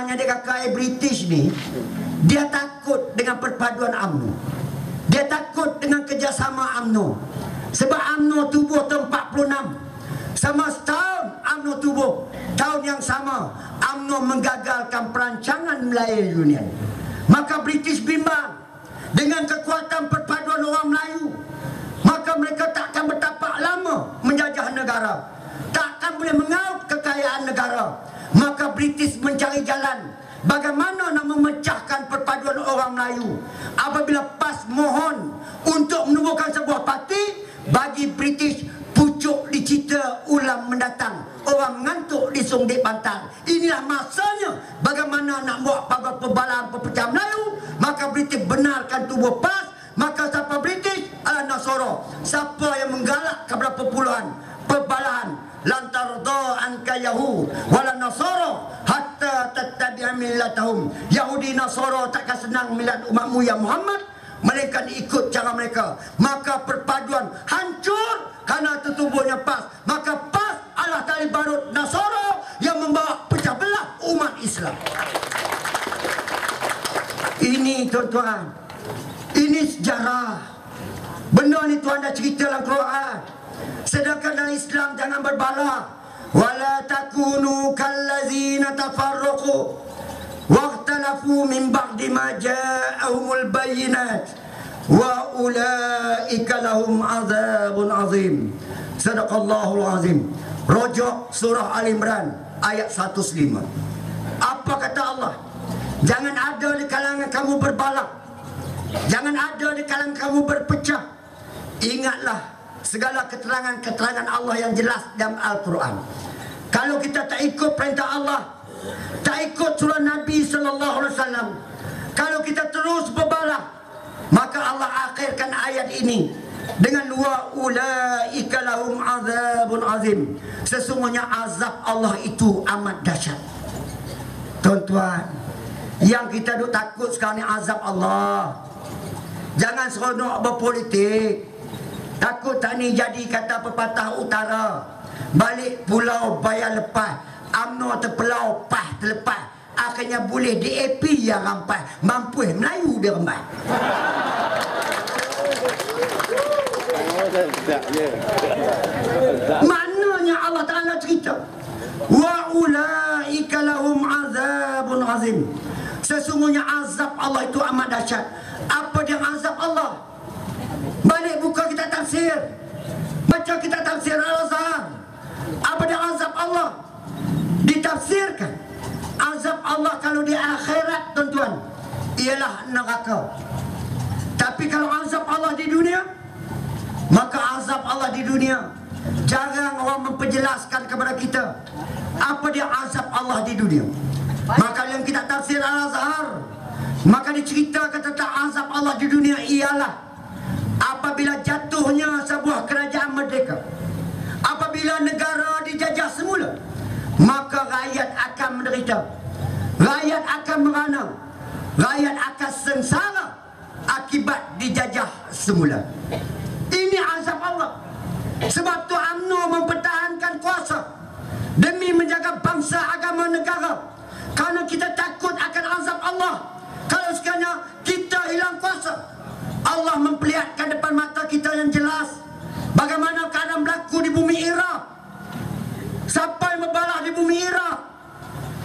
Sebenarnya dia kata British ni, dia takut dengan perpaduan UMNO. Dia takut dengan kerjasama UMNO. Sebab UMNO tubuh tahun 46. Sama setahun UMNO tubuh, tahun yang sama UMNO menggagalkan perancangan Melayu Union. Maka British bimbang dengan kekuatan perpaduan orang Melayu. Maka mereka takkan bertapak lama menjajah negara, takkan boleh mengaut kekayaan negara. Maka British mencari jalan bagaimana nak memecahkan perpaduan orang Melayu. Apabila PAS mohon untuk menubuhkan sebuah parti, bagi British pucuk dicita ulang mendatang. Orang mengantuk di Sungai Bantal. Inilah masanya bagaimana nak buat perbalaan perpecahan Melayu. Maka British benarkan tubuh PAS. Maka siapa British adalah Nasoro. Siapa yang menggalak kepada perbalahan, lantarda anka Yahud wala Nasoro hatta tattabi'a millatahum. Yahudi Nasoro takkan senang millat umatmu ya Muhammad, mereka ikut cara mereka. Maka perpaduan hancur karena tertubuhnya PAS. Maka PAS adalah tali barut Nasoro yang membawa pecah belah umat Islam. Ini tuan-tuan, ini sejarah. Benda ni Tuhan dah cerita dalam Quran. Sedangkan dalam Islam jangan berbalah. Wala takunu kallazina tafarraqu waqtalafu min ba'di ma ja'ahumul bayyinat wa ulaika lahum azabun azim. Sadaqallahul azim. Rojok surah Al Imran ayat 105. Apa kata Allah? Jangan ada di kalangan kamu berbalah. Jangan ada di kalangan kamu berpecah. Ingatlah segala keterangan-keterangan Allah yang jelas dalam Al-Quran. Kalau kita tak ikut perintah Allah, tak ikut surah Nabi SAW, kalau kita terus berbalah, maka Allah akhirkan ayat ini dengan wa ulaika lahum azabun azim. Sesungguhnya azab Allah itu amat dahsyat. Tuan-tuan, yang kita duk takut sekarang ni azab Allah. Jangan seronok berpolitik. Takut tak ni jadi kata pepatah utara, balik pulau bayar lepas, UMNO terpelau PAS terlepas. Akhirnya boleh DAP yang rampas, mampus Melayu dia rembat. Maknanya Allah Ta'ala cerita wa ulaika lahum azabun azim. Sesungguhnya azab Allah itu amat dahsyat. Apa dia azab Allah? Balik buka kita tafsir, baca kita tafsir Al-Azhar. Apa dia azab Allah? Ditafsirkan azab Allah kalau di akhirat, tuan-tuan, ialah neraka. Tapi kalau azab Allah di dunia, maka azab Allah di dunia jarang orang memperjelaskan kepada kita apa dia azab Allah di dunia. Maka yang kita tafsir Al-Azhar, maka diceritakan tentang azab Allah di dunia ialah apabila jatuhnya sebuah kerajaan merdeka, apabila negara dijajah semula, maka rakyat akan menderita, rakyat akan merana, rakyat akan sengsara akibat dijajah semula. Ini azab Allah. Sebab tu UMNO mempertahankan kuasa demi menjaga bangsa, agama, negara. Kerana kita takut akan azab Allah. Kalau sekiranya kita hilang kuasa, Allah memperlihatkan depan mata kita yang jelas bagaimana keadaan berlaku di bumi Iraq. Siapa yang berbalah di bumi Iraq?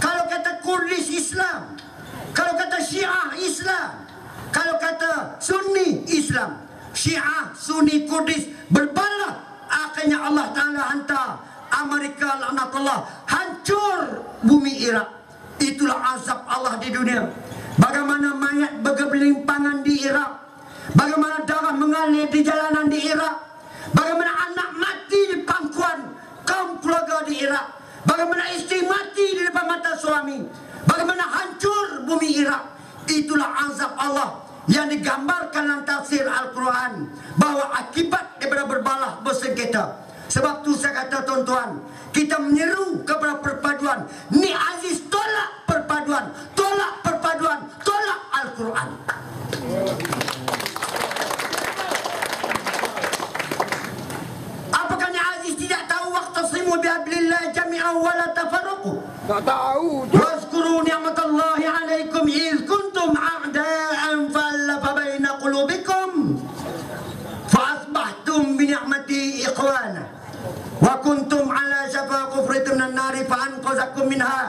Kalau kata Kurdis Islam, kalau kata Syiah Islam, kalau kata Sunni Islam, Syiah, Sunni, Kurdis berbalah. Akhirnya Allah Ta'ala hantar Amerika laknatullah, hancur bumi Iraq. Itulah azab Allah di dunia. Bagaimana mayat bergelimpangan di Iraq, bagaimana darah mengalir di jalanan di Iraq, bagaimana anak mati di pangkuan kaum keluarga di Iraq, bagaimana isteri mati di depan mata suami, bagaimana hancur bumi Iraq. Itulah azab Allah yang digambarkan dalam tafsir Al-Quran, bahawa akibat daripada berbalah bersengketa. Sebab tu saya kata, tuan-tuan, kita menyeru kepada perpaduan. Ni Aziz tolak perpaduan, tolak perpaduan, tolak Al-Quran. Apakah ni Aziz tidak tahu waqtasimu bihablillah jami'an wa la tafarraqu? Tak tahu. Wazkuru ni'matallahi إذ كنتم أعداء فألف بين قلوبكم فأصبحتم بنعمته إخوانا وكنتم على شفا حفرة من النار فأنقذكم منها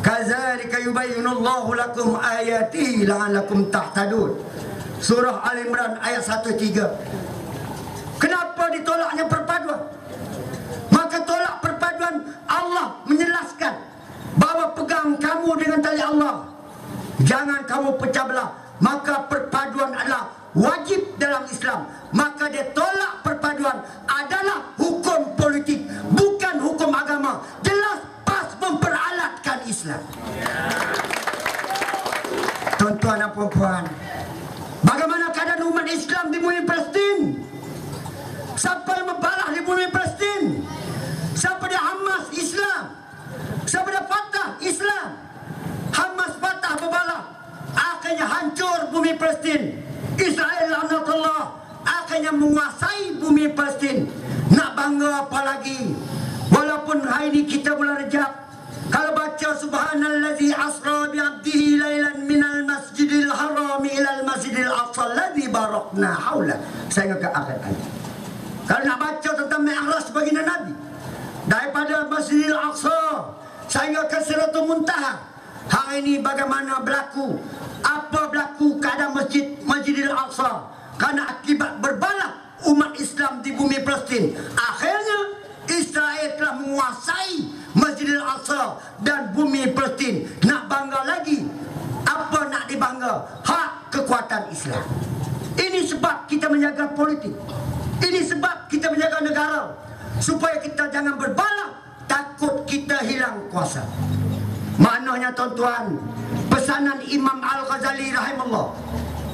كذلك يبين الله لكم آياته لعلكم تهتدون. Surah Al-Imran ayat 1:3. Kenapa ditolaknya perpaduan? Maka tolak perpaduan, Allah menjelaskan bahawa pegang kamu dengan tali Allah, jangan kamu pecah belah. Maka perpaduan adalah wajib dalam Islam. Maka dia tolak perpaduan adalah hukum politik, bukan hukum agama. Jelas pas memperalatkan Islam. Tuan-tuan dan puan-puan, bagaimana keadaan umat Islam di bumi Palestin? Siapa yang membalah di bumi Palestin? Siapa dia? Hamas, Islam. Siapa dia? Fatah, Islam. Hamas, Fatah berbalah, akhirnya hancur bumi Palestin. Israel laknatullah akhirnya menguasai bumi Palestin. Nak bangga apa lagi? Walaupun hari ini kita bulan Rejab, kalau baca subhanallazi asra bi 'abdihi lailan minal masjidil harami ilal masjidil aqsa alladzi barakna haula, saya ke akhir ayat. Kalau nak baca tentang Mi'raj baginda Nabi daripada Masjidil Aqsa sehingga ke Sidratul Muntaha, hari ini bagaimana berlaku? Apa berlaku keadaan Masjidil Aqsa? Karena akibat berbalah umat Islam di bumi Palestin, akhirnya Israel telah menguasai Masjidil Aqsa dan bumi Palestin. Nak bangga lagi? Apa nak dibangga? Hak kekuatan Islam. Ini sebab kita menjaga politik. Ini sebab kita menjaga negara, supaya kita jangan berbalah, takut kita hilang kuasa. Maknanya tuan-tuan, pesanan Imam Al-Ghazali rahimahullah.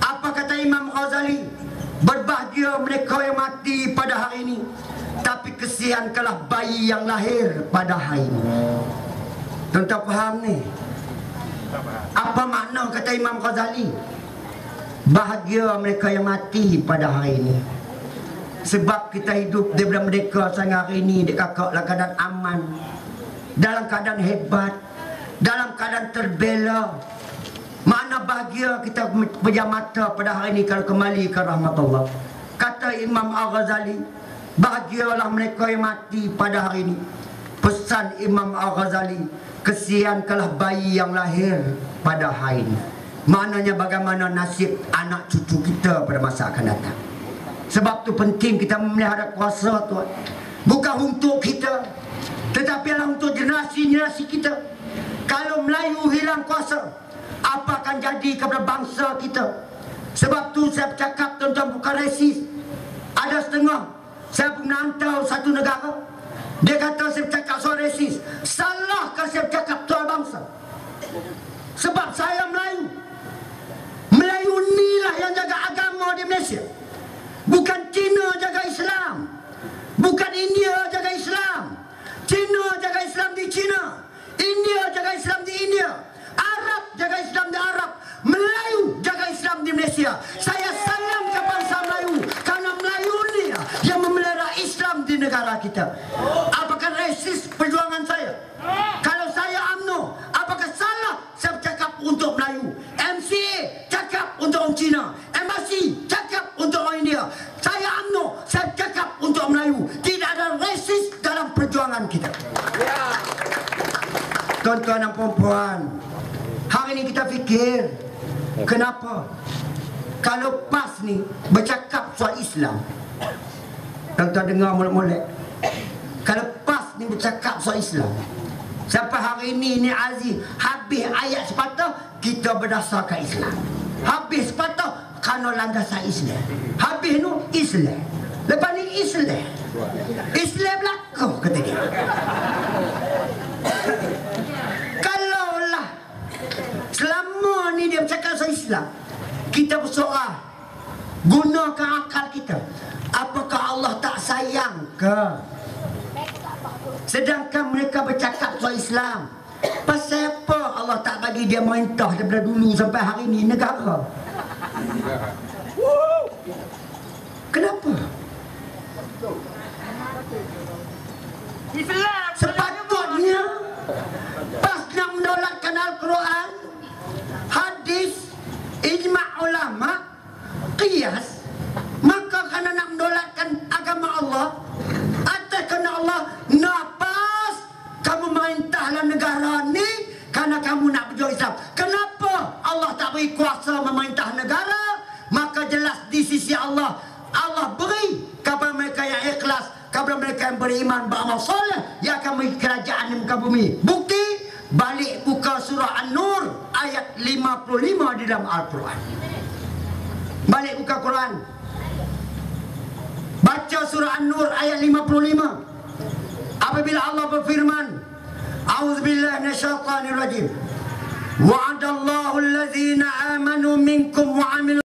Apa kata Imam Ghazali? Berbahagia mereka yang mati pada hari ini, tapi kesian kalah bayi yang lahir pada hari ini. Tuan-tuan faham ni? Apa makna kata Imam Ghazali? Bahagia mereka yang mati pada hari ini, sebab kita hidup daripada mereka sampai hari ini di kakak dalam keadaan aman, dalam keadaan hebat, dalam keadaan terbela. Mana bahagia kita pejam mata pada hari ini kalau kembali ke rahmat Allah. Kata Imam Al-Ghazali, bahagialah mereka yang mati pada hari ini. Pesan Imam Al-Ghazali, kesian kalah bayi yang lahir pada hari ini. Maknanya bagaimana nasib anak cucu kita pada masa akan datang. Sebab tu penting kita memelihara kuasa, tuan. Bukan untuk kita, tetapi adalah untuk generasi-generasi kita. Kalau Melayu hilang kuasa, apa akan jadi kepada bangsa kita? Sebab tu saya bercakap, tuan-tuan, bukan resis. Ada setengah, saya pernah hantar satu negara, dia kata saya bercakap soal resis. Salahkah saya bercakap soal bangsa? Sebab saya Melayu. Melayu inilah yang jaga agama di Malaysia. Bukan Cina jaga Islam, bukan India jaga Islam. Cina jaga Islam di Cina, India jaga Islam di India, Arab jaga Islam di Arab, Melayu jaga Islam di Malaysia. Saya sayang ke bangsa Melayu, karena Melayu ni yang memelihara Islam di negara kita. Apakah resis perjuangan saya? Kalau saya UMNO, apakah salah saya bercakap untuk Melayu? MCA cakap untuk orang Cina, Embassy cakap untuk orang India. Saya UMNO, saya cakap untuk Melayu. Tidak ada resis dalam perjuangan kita. Tuan-tuan dan puan-puan, hari ini kita fikir, kenapa kalau PAS ni bercakap soal Islam, tuan-tuan dengar molek-molek, kalau PAS ni bercakap soal Islam, sampai hari ini ni Aziz, habis ayat sepatah kita berdasarkan Islam, habis sepatah kerana landasan Islam, habis tu Islam, lepas ni Islam, Islam belakang kata dia. Kalaulah selama ni dia bercakap soal Islam, kita bersoal, gunakan akal kita, apakah Allah tak sayang ke? Sedangkan mereka bercakap soal Islam, pasal apa Allah tak bagi dia merintah daripada dulu sampai hari ini negara? Kenapa? Sepatutnya PAS nak mendaulatkan Al-Quran, hadis memiliki kuasa memerintah negara, maka jelas di sisi Allah, Allah beri kepada mereka yang ikhlas, kepada mereka yang beriman, beramal soleh, yang akan memiliki kerajaan di muka bumi. Bukti, balik buka surah An-Nur ayat 55 di dalam Al-Quran. Balik buka Quran, baca surah An-Nur ayat 55. Apabila Allah berfirman, A'udzubillahi minasyaitonir rajim. Wa'adallahu allazina amanu minkum wa 'amilu